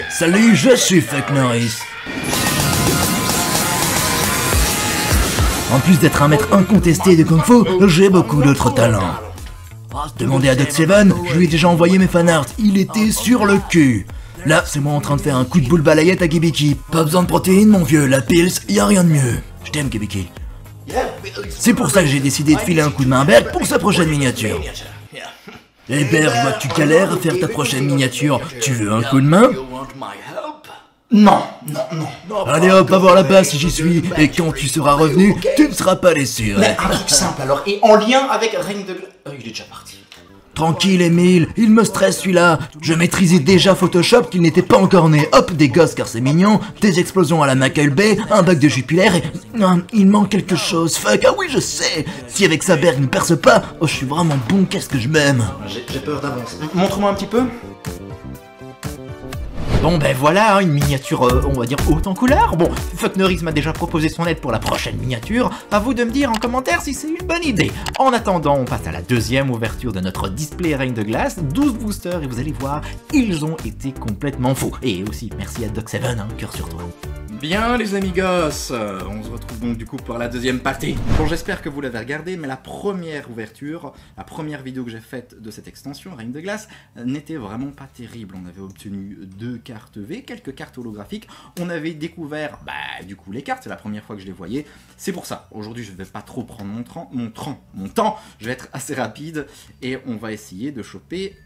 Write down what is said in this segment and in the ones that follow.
Salut, je suis Fuck Norris. En plus d'être un maître incontesté de Kung Fu, j'ai beaucoup d'autres talents. Demandez à Doc Seven, je lui ai déjà envoyé mes fanarts, il était sur le cul. Là, c'est moi en train de faire un coup de boule balayette à Kibiki. Pas besoin de protéines, mon vieux, la Pils, y a rien de mieux. Je t'aime, Kibiki. C'est pour ça que j'ai décidé de filer un coup de main à Berg pour sa prochaine miniature. Eh Berg, je vois que tu galères à faire ta prochaine miniature. Tu veux un coup de main? Non. Allez hop, va voir là-bas si j'y suis. Et quand tu seras revenu, tu ne seras pas déçu. Mais un truc simple alors, et en lien avec Règne de Glace... il est déjà parti. Tranquille, Emile, il me stresse celui-là. Je maîtrisais déjà Photoshop qu'il n'était pas encore né. Hop, des gosses car c'est mignon, des explosions à la Michael Bay, un bug de Jupiler et... il manque quelque chose, fuck, ah oui je sais. Si avec sa Berg ne perce pas, oh je suis vraiment bon, qu'est-ce que je m'aime. J'ai peur d'avance. Montre-moi un petit peu. Bon ben voilà, une miniature, on va dire, haute en couleur. Bon, Fuck Norris m'a déjà proposé son aide pour la prochaine miniature. À vous de me dire en commentaire si c'est une bonne idée. En attendant, on passe à la deuxième ouverture de notre display Règne de Glace. 12 boosters et vous allez voir, ils ont été complètement faux. Et aussi, merci à Doc Seven, hein, cœur sur toi. Bien les amigos, on se retrouve donc du coup pour la deuxième partie. Bon, j'espère que vous l'avez regardé, mais la première ouverture, la première vidéo que j'ai faite de cette extension, Règne de Glace, n'était vraiment pas terrible. On avait obtenu 2 cartes V, quelques cartes holographiques, on avait découvert, du coup les cartes, c'est la première fois que je les voyais. C'est pour ça, aujourd'hui je vais pas trop prendre mon temps, je vais être assez rapide, et on va essayer de choper...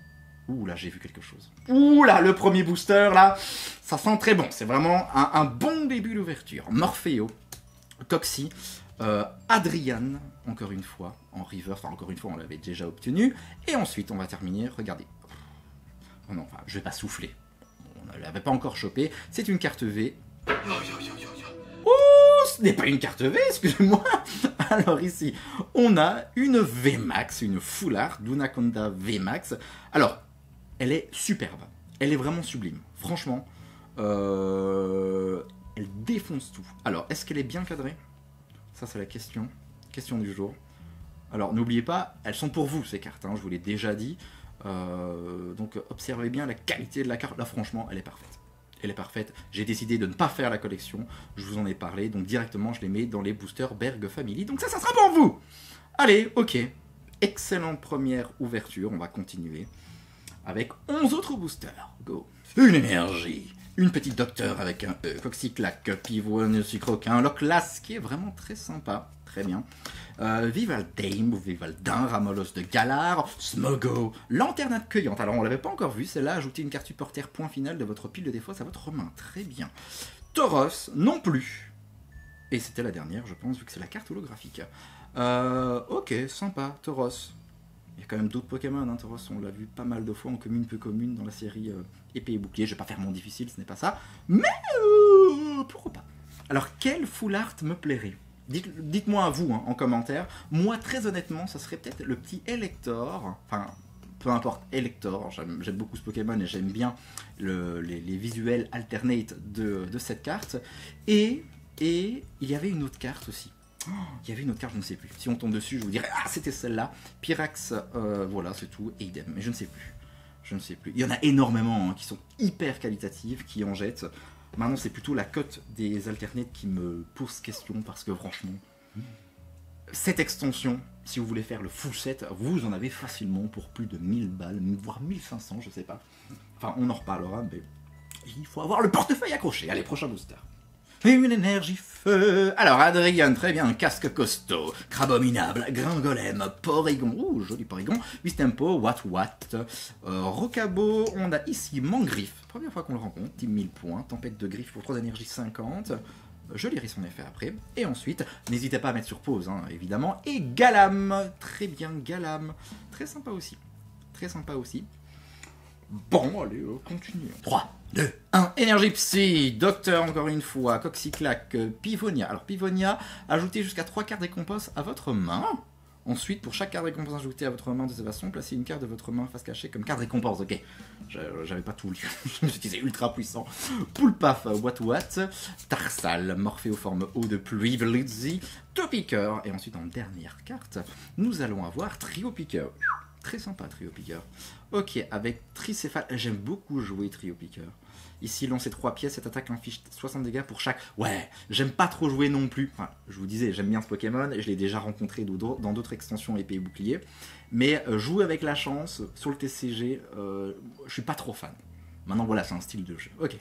Ouh là, j'ai vu quelque chose. Ouh là, le premier booster là, ça sent très bon. C'est vraiment un bon début d'ouverture. Morpheo, Coxy, Adrian, encore une fois, en reverse. Enfin, encore une fois, on l'avait déjà obtenu. Et ensuite, on va terminer, regardez. Oh non, enfin, je vais pas souffler. On ne l'avait pas encore chopé. C'est une carte V. Oh, ce n'est pas une carte V, excusez-moi. Alors ici, on a une VMAX, une Full Art d'Unaconda VMAX. Alors, elle est superbe, elle est vraiment sublime, franchement, elle défonce tout. Alors, est-ce qu'elle est bien cadrée? Ça c'est la question du jour. Alors, n'oubliez pas, elles sont pour vous ces cartes, hein, je vous l'ai déjà dit, donc observez bien la qualité de la carte, là franchement, elle est parfaite. Elle est parfaite, j'ai décidé de ne pas faire la collection, je vous en ai parlé, donc directement je les mets dans les boosters Berg Family, donc ça sera pour vous. Allez, ok, excellente première ouverture, on va continuer. Avec 11 autres boosters. Go. Une énergie. Une petite docteur avec un E. Coxyclac, Pivoine, Sucroquin, Loclas, qui est vraiment très sympa. Très bien. Vivaldame ou Vivaldin, Ramolos de Galar, Smogo, Lanterne accueillante. Alors on l'avait pas encore vu, celle-là, ajoutez une carte supporter point final de votre pile de défausse à votre main. Très bien. Tauros, non plus. Et c'était la dernière, je pense, vu que c'est la carte holographique. Ok, sympa, Tauros. Il y a quand même d'autres Pokémon, hein, Tauros, on l'a vu pas mal de fois en commune, peu commune dans la série épée et bouclier. Je vais pas faire mon difficile, ce n'est pas ça. Mais pourquoi pas. Alors, quel full art me plairait? Dites-moi à vous, hein, en commentaire. Moi, très honnêtement, ça serait peut-être le petit Elector. Enfin, peu importe, Elector. J'aime beaucoup ce Pokémon et j'aime bien les visuels alternate de cette carte. Et il y avait une autre carte aussi. Il y avait une autre carte, je ne sais plus. Si on tombe dessus, je vous dirais, ah, c'était celle-là. Pyrax, voilà, c'est tout. Et idem, mais je ne sais plus. Je ne sais plus. Il y en a énormément hein, qui sont hyper qualitatives, qui en jettent. Maintenant, c'est plutôt la cote des alternates qui me pose question, parce que franchement, cette extension, si vous voulez faire le full set, vous en avez facilement pour plus de 1000 balles, voire 1500, je sais pas. Enfin, on en reparlera, mais il faut avoir le portefeuille accroché. Allez, prochain booster. Une énergie feu. Alors, Adrian, très bien, casque costaud, Crabominable, Gringolem, Porygon, ouh, joli Porygon, Wistempo, Wat, Rocabo, on a ici Mangriffe, première fois qu'on le rencontre, team 1000 points, Tempête de Griffe pour 3 énergies 50, je lirai son effet après, et ensuite, n'hésitez pas à mettre sur pause, hein, évidemment, et Galam, très bien, Galam, très sympa aussi, Bon, allez, continuons. 3, 2, 1, énergie psy, docteur encore une fois, Coxyclac, Pivonia. Alors Pivonia, ajoutez jusqu'à 3 cartes récompenses à votre main. Ensuite, pour chaque carte récompense ajoutée à votre main de cette façon, placez une carte de votre main face cachée comme carte récompense. Ok, j'avais pas tout lu, je me suis dit c'est ultra puissant. Poulpaf, Wat, Tarsal, Morphéoforme eau de pluie, Vlizzy, Topiqueur. Et ensuite, en dernière carte, nous allons avoir Trio Piqueur. Très sympa, Trio Piqueur. Ok, avec Tricéphale, j'aime beaucoup jouer Trio Piqueur. Ici, lancer 3 pièces, cette attaque inflige 60 dégâts pour chaque. Ouais, j'aime pas trop jouer non plus. Enfin, je vous disais, j'aime bien ce Pokémon, je l'ai déjà rencontré dans d'autres extensions épée et bouclier. Mais jouer avec la chance, sur le TCG, je suis pas trop fan. Maintenant, voilà, c'est un style de jeu. Ok.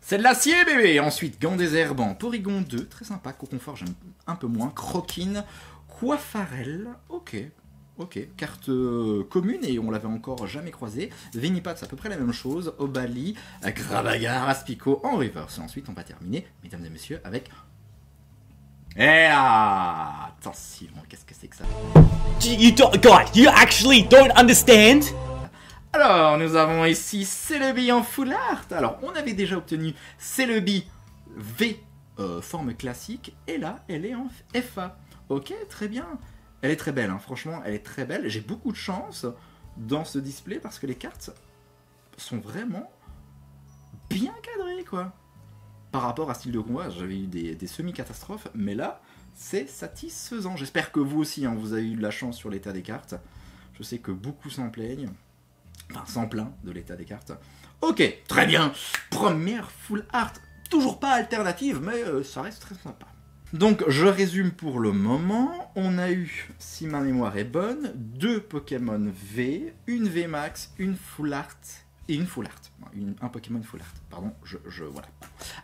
C'est de l'acier, bébé. Ensuite, Gant Désherbant, Porygon 2, très sympa. Coconfort, j'aime un peu moins. Croquine, Coiffarel, ok. Ok, carte commune et on l'avait encore jamais croisée. Venipat, c'est à peu près la même chose. Obali, Gravagar, Aspico en reverse. Et ensuite, on va terminer, mesdames et messieurs, avec... attention, qu'est-ce que c'est que ça? God, you actually don't understand? Alors, nous avons ici Celebi en full art. Alors, on avait déjà obtenu Celebi V, forme classique. Et là, elle est en FA. Ok, très bien. Elle est très belle, hein. Franchement, elle est très belle. J'ai beaucoup de chance dans ce display parce que les cartes sont vraiment bien cadrées, quoi. Par rapport à style de combat, j'avais eu des semi-catastrophes, mais là, c'est satisfaisant. J'espère que vous aussi, hein, vous avez eu de la chance sur l'état des cartes. Je sais que beaucoup s'en plaignent. Enfin, s'en plaint de l'état des cartes. Ok, très bien. Première full art. Toujours pas alternative, mais ça reste très sympa. Donc, je résume pour le moment. On a eu, si ma mémoire est bonne, 2 Pokémon V, une V Max, une Full Art et une Full Art. Un Pokémon Full Art, pardon, voilà.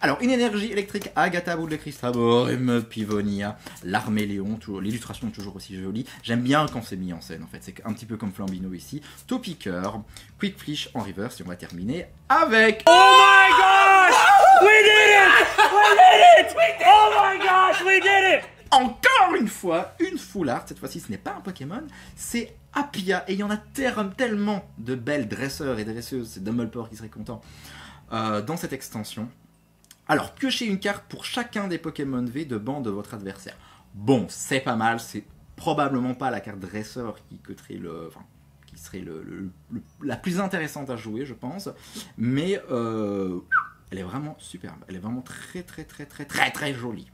Alors, une énergie électrique, Agatha, Boule de Cristal, Borim, Pivonia, l'Arméléon, l'illustration est toujours aussi jolie. J'aime bien quand c'est mis en scène, en fait. C'est un petit peu comme Flambino ici. Topiqueur, Quick Flish en reverse, et on va terminer avec... Oh my gosh! We did it! We did it! Oh my gosh, we did it! Encore une fois, une full art. Cette fois-ci, ce n'est pas un Pokémon, c'est Apia. Et il y en a tellement de belles dresseurs et dresseuses, c'est Dumbledore qui serait content, dans cette extension. Alors, piochez une carte pour chacun des Pokémon V de banc de votre adversaire. Bon, c'est pas mal, c'est probablement pas la carte dresseur qui coûterait qui serait la plus intéressante à jouer, je pense. Mais elle est vraiment superbe. Elle est vraiment très jolie.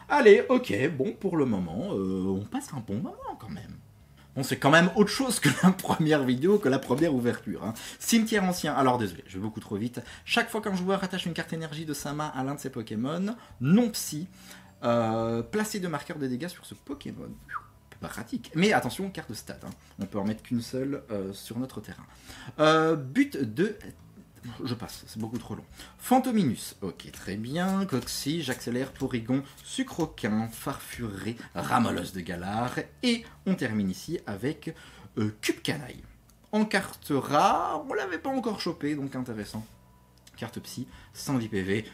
Allez, ok, bon, pour le moment, on passe un bon moment quand même. Bon, c'est quand même autre chose que la première vidéo, que la première ouverture. Hein. Cimetière ancien, alors désolé, je vais beaucoup trop vite. Chaque fois qu'un joueur attache une carte énergie de sa main à l'un de ses Pokémon, non psy, placez 2 marqueurs de dégâts sur ce Pokémon. Pratique. Mais attention, carte de stat. Hein. On peut en mettre qu'une seule sur notre terrain. But de... Je passe, c'est beaucoup trop long. Fantominus, ok, très bien. Coxy, j'accélère, Porygon, Sucroquin, Farfuré, Ramolosse de Galar. Et on termine ici avec Cubcanaille. En carte rare, on l'avait pas encore chopé, donc intéressant. Carte psy, 110 PV.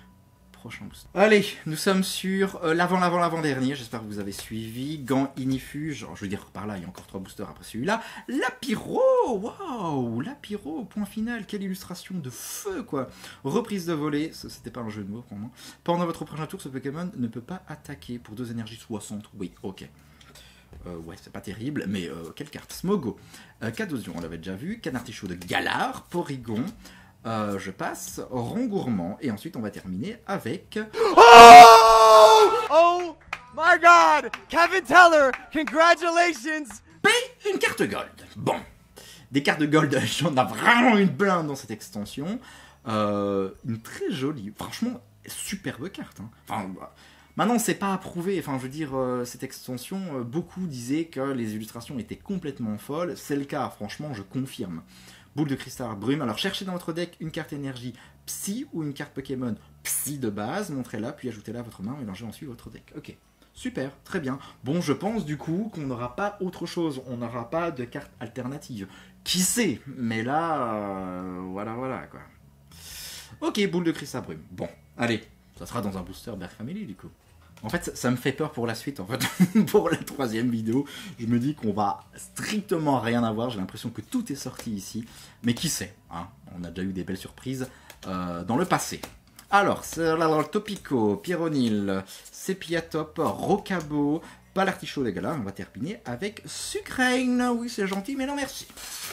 Prochain boost. Allez, nous sommes sur l'avant-dernier, j'espère que vous avez suivi. Gant Inifuge, je veux dire par là, il y a encore 3 boosters après celui-là. Lapiro, waouh, Lapiro, point final, quelle illustration de feu, quoi. Reprise de volée, c'était pas un jeu de mots pour moi. Pendant votre prochain tour, ce Pokémon ne peut pas attaquer pour 2 énergies 60, oui, ok. Ouais, c'est pas terrible, mais quelle carte. Smogo, Cadosion, on l'avait déjà vu. Canartichaud de Galar, Porygon. Je passe, Rongourmand, et ensuite on va terminer avec... Oh my god! Kevin Teller, congratulations! Une carte gold. Bon, des cartes gold, j'en ai vraiment une blinde dans cette extension. Une très jolie, franchement, superbe carte. Hein. Enfin, maintenant, c'est pas approuvé. Enfin, je veux dire, cette extension, beaucoup disaient que les illustrations étaient complètement folles. C'est le cas, franchement, je confirme. Boule de cristal, brume. Alors, cherchez dans votre deck une carte énergie psy ou une carte Pokémon psy de base. Montrez-la, puis ajoutez-la à votre main, mélangez ensuite votre deck. Ok, super, très bien. Bon, je pense du coup qu'on n'aura pas autre chose. On n'aura pas de carte alternative. Qui sait? Mais là, voilà, quoi. Ok, boule de cristal, brume. Bon, allez, ça sera dans un booster Berk Family du coup. En fait, ça me fait peur pour la suite, en fait, pour la 3e vidéo. Je me dis qu'on va strictement rien avoir, j'ai l'impression que tout est sorti ici. Mais qui sait, hein, on a déjà eu des belles surprises dans le passé. Alors, Topico, Pyronil, Sepiatop, Rocabo, pas l'artichaut les gars, on va terminer avec Sucrane. Oui, c'est gentil, mais non merci.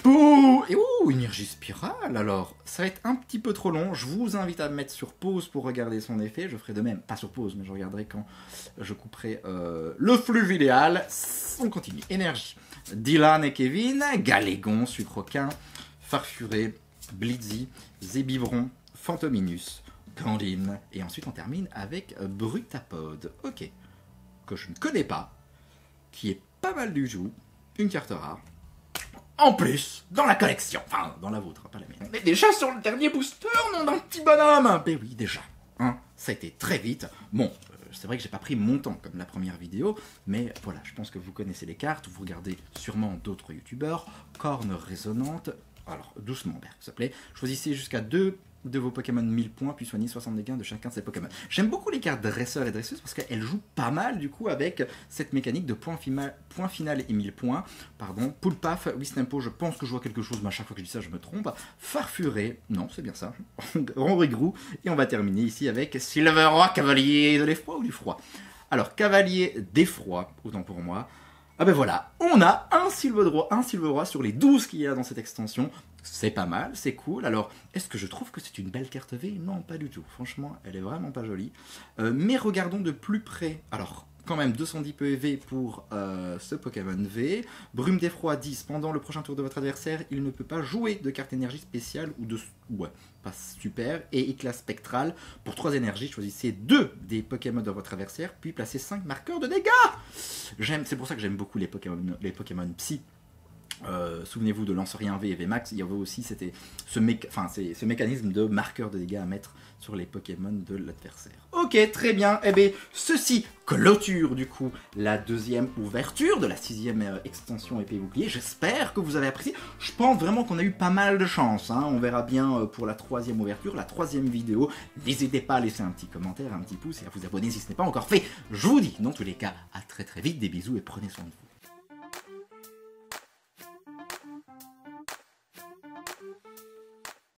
Ouh, et ouh, énergie spirale. Alors, ça va être un petit peu trop long. Je vous invite à me mettre sur pause pour regarder son effet. Je ferai de même, pas sur pause, mais je regarderai quand je couperai le flux idéal. On continue. Énergie. Dylan et Kevin, Galégon, Sucroquin, Farfuré, Blitzy, Zébivron, Fantominus, Gandine, et ensuite on termine avec Brutapode. Ok. Que je ne connais pas, qui est pas mal du tout, une carte rare. En plus, dans la collection, enfin dans la vôtre, pas la mienne. Mais déjà sur le dernier booster, nom d'un petit bonhomme. Ben oui, déjà, hein, ça a été très vite. Bon, c'est vrai que j'ai pas pris mon temps comme la première vidéo, mais voilà, je pense que vous connaissez les cartes, vous regardez sûrement d'autres youtubeurs. Corne résonante, alors doucement, Berk, s'il te plaît. Choisissez jusqu'à 2 de vos Pokémon 1000 points, puis soignez 60 dégâts de chacun de ces Pokémon. J'aime beaucoup les cartes dresseurs et dresseuses parce qu'elles jouent pas mal du coup avec cette mécanique de point final et 1000 points. Pardon, Poulpaf, Wistempo, je pense que je vois quelque chose, mais à chaque fois que je dis ça, je me trompe. Farfuré, non, c'est bien ça. Ronrigrou, et on va terminer ici avec Silveroi, Cavalier de l'effroi ou du froid. Alors, Cavalier d'effroi, autant pour moi. Ah ben voilà, on a un Silveroi sur les 12 qu'il y a dans cette extension. C'est pas mal, c'est cool. Alors, est-ce que je trouve que c'est une belle carte V? Non, pas du tout. Franchement, elle est vraiment pas jolie. Mais regardons de plus près. Alors, quand même 210 PEV pour ce Pokémon V. Brume d'effroi 10. Pendant le prochain tour de votre adversaire, il ne peut pas jouer de carte énergie spéciale ou de... Ouais, pas super. Et éclat spectral. Pour 3 énergies, choisissez 2 des Pokémon de votre adversaire, puis placez 5 marqueurs de dégâts. C'est pour ça que j'aime beaucoup les Pokémon Psy. Souvenez-vous de Lancerien V et VMAX, il y avait aussi ce mécanisme de marqueur de dégâts à mettre sur les Pokémon de l'adversaire. Ok, très bien, et bien ceci clôture du coup la deuxième ouverture de la 6e extension épée bouclier. J'espère que vous avez apprécié. Je pense vraiment qu'on a eu pas mal de chance, hein. On verra bien pour la 3e ouverture, la 3e vidéo. N'hésitez pas à laisser un petit commentaire, un petit pouce et à vous abonner si ce n'est pas encore fait. Je vous dis dans tous les cas à très très vite, des bisous et prenez soin de vous.